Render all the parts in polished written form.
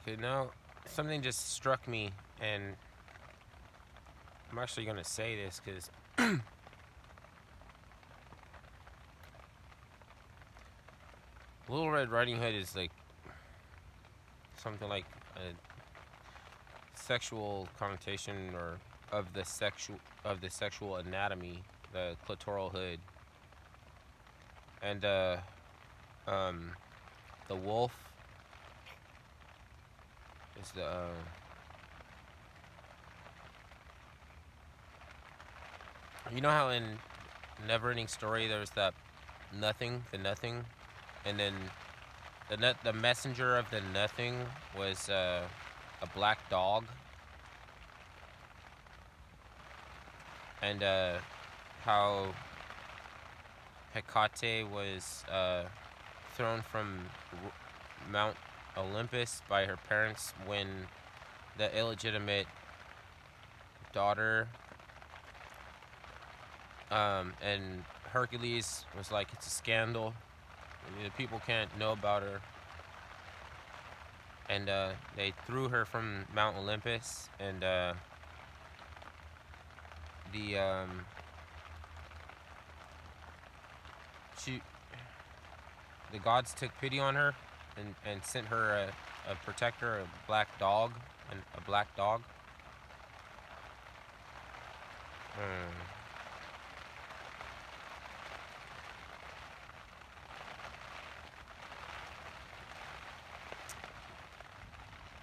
Okay, now something just struck me, and I'm actually gonna say this because Little Red Riding Hood is like something like a sexual connotation or of the sexual anatomy, the clitoral hood, and um, the wolf is the you know how in Neverending Story there's that nothing, and then the messenger of the nothing was a black dog, and how Hecate was thrown from Mount Olympus by her parents when the illegitimate daughter, and Hercules was like, it's a scandal. The people can't know about her, and they threw her from Mount Olympus, and the she the gods took pity on her and sent her a protector, a black dog, and a black dog. Mm.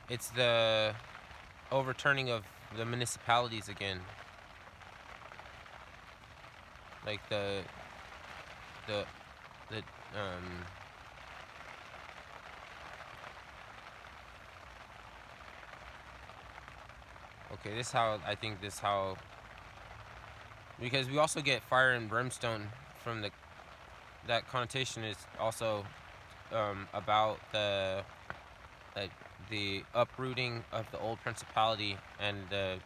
It's the overturning of the municipalities again, like the the okay. This how I think this how because we also get fire and brimstone from the that connotation is also about uh, the uprooting of the old principality and the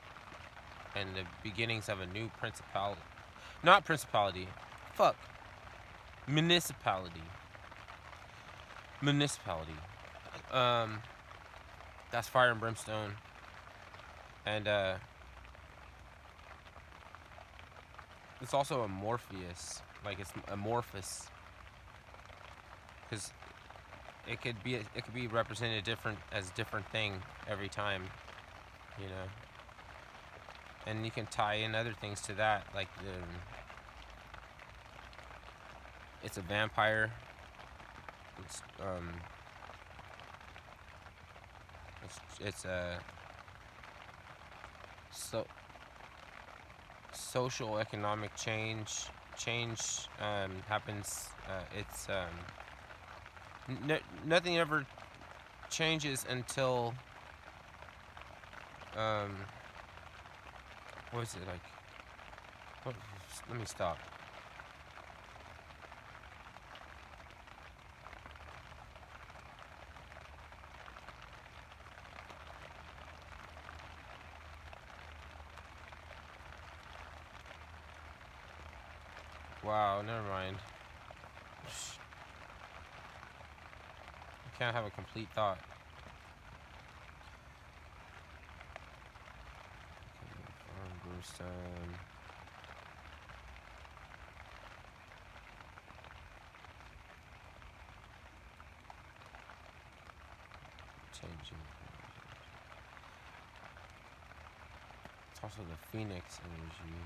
beginnings of a new principality. Not principality. Fuck. Municipality. Municipality. Um, that's fire and brimstone, and it's also amorphous. Like it's amorphous, because it could be represented different as different thing every time, you know. And you can tie in other things to that, like it's a vampire. It's it's a so social economic change happens. It's nothing ever changes until um what is it like? What, let me stop. Wow, never mind. I can't have a complete thought. Brimstone. Changing. It's also the Phoenix energy.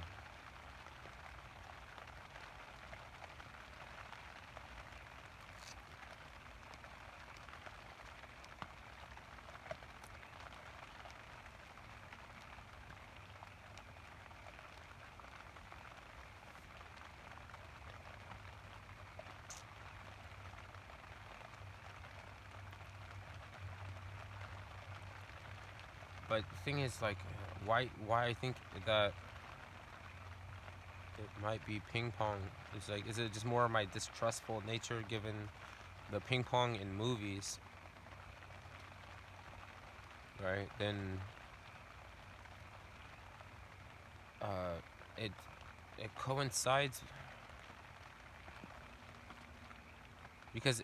But the thing is, like, why I think that it might be ping pong is like, is it just more of my distrustful nature given the ping pong in movies, right? Then uh, it it coincides because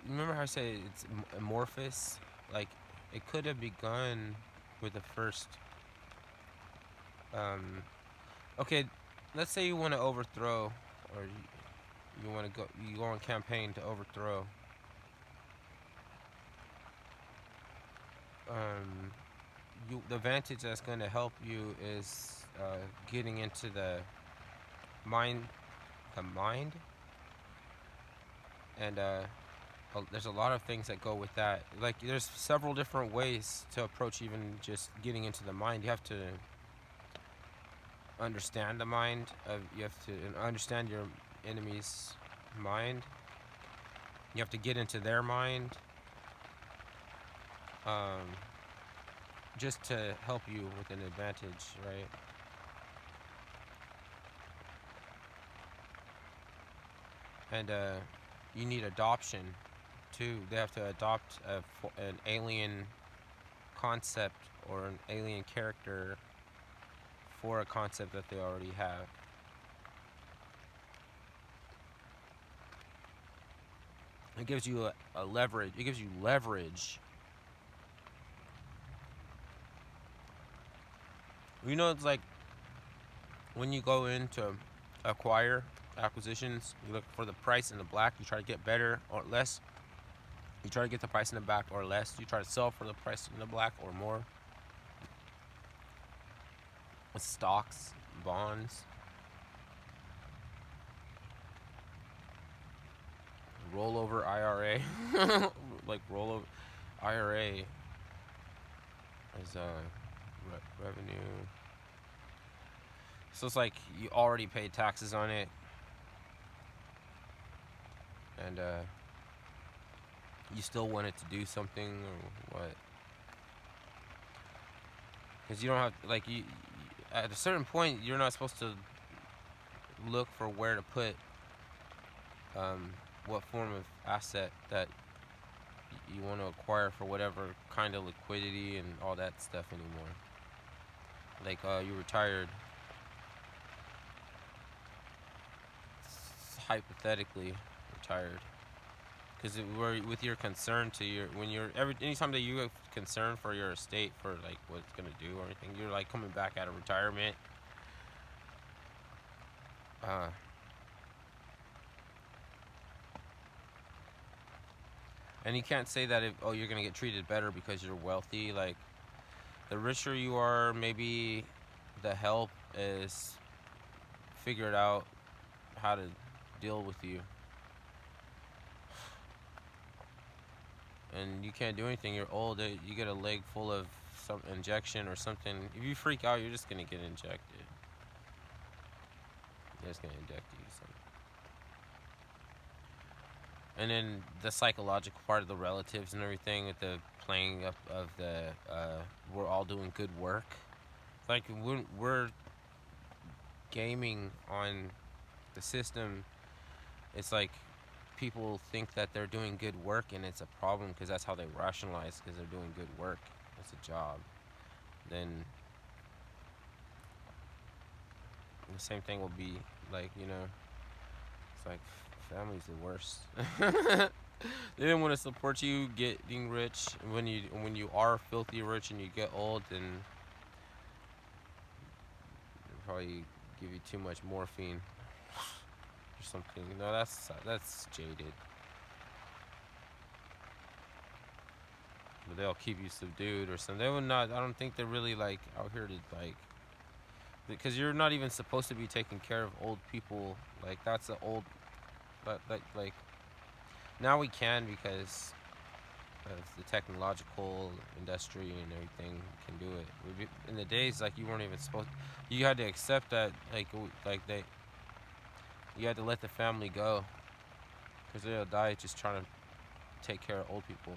remember how I said it's amorphous, like it could have begun with the first. Um, okay, let's say you want to overthrow, or you want to go, you go on campaign to overthrow. Um, the advantage that's going to help you is getting into mind, the mind, and there's a lot of things that go with that. Like there's several different ways to approach even just getting into the mind. You have to understand the mind of. You have to understand your enemy's mind. You have to get into their mind, um, just to help you with an advantage, right? And you need adoption too. They have to adopt an alien concept or an alien character for a concept that they already have. It gives you a leverage. It gives you leverage. You know, it's like when you go into acquire acquisitions, you look for the price in the black. You try to get better or less. You try to get the price in the back or less. You try to sell for the price in the black or more. With stocks, bonds, rollover IRA, like rollover IRA is revenue. So it's like you already paid taxes on it, and you still want it to do something or what? Because you don't have like you at a certain point you're not supposed to look for where to put what form of asset that you want to acquire for whatever kind of liquidity and all that stuff anymore. Like you retired, hypothetically retired, because with your concern to your when you're anytime that you have concern for your estate for like what it's gonna do or anything, you're like coming back out of retirement. Uh, and you can't say that if you're gonna get treated better because you're wealthy. Like the richer you are, maybe the help is figured out how to deal with you, and you can't do anything. You're old. You get a leg full of some injection or something. If you freak out, you're just gonna get injected. They're just gonna inject you something. And then the psychological part of the relatives and everything with the playing up of the we're all doing good work. Like we're gaming on the system. It's like people think that they're doing good work and it's a problem because that's how they rationalize because they're doing good work. It's a job. Then the same thing will be like, it's like family's the worst. They didn't want to support you getting rich. When you are filthy rich and you get old, then they'll probably give you too much morphine or something. No, that's jaded. But they'll keep you subdued or something. They would not. I don't think they're really like out here to like, because you're not even supposed to be taking care of old people. Like that's the old, but like now we can because of the technological industry and everything can do it. In the days like you weren't even supposed. You had to accept that you had to let the family go because they'll die just trying to take care of old people.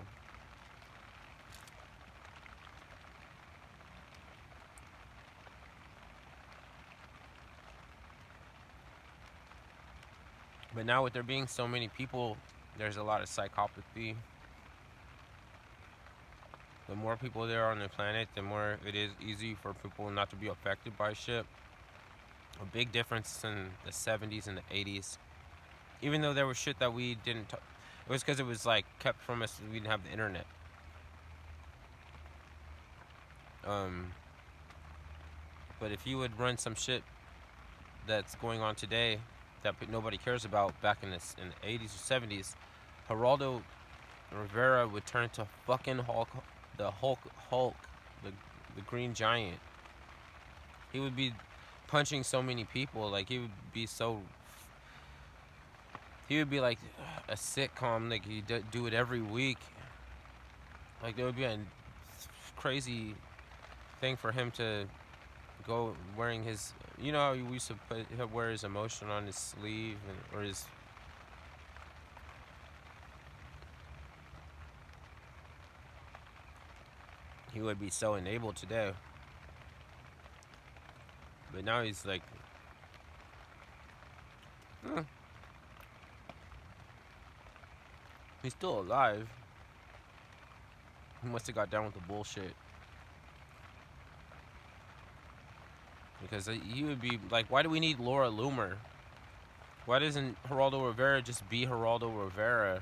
But now with there being so many people, there's a lot of psychopathy. The more people there are on the planet, the more it is easy for people not to be affected by shit. A big difference in the 70s and the 80s. Even though there was shit that we didn't, it was because it was like kept from us. We didn't have the internet. Um, but if he would run some shit that's going on today that nobody cares about back in the 80s or 70s, Geraldo Rivera would turn to fucking Hulk, Hulk, the the Green Giant. He would be punching so many people. Like he would be so. He would be like a sitcom. Like he do it every week. Like there would be a crazy thing for him to go wearing his. You know how he used to he'll wear his emotion on his sleeve or his. He would be so enabled today. But now he's like. eh, he's still alive. He must have got down with the bullshit. Because he would be like, why do we need Laura Loomer? Why doesn't Geraldo Rivera just be Geraldo Rivera?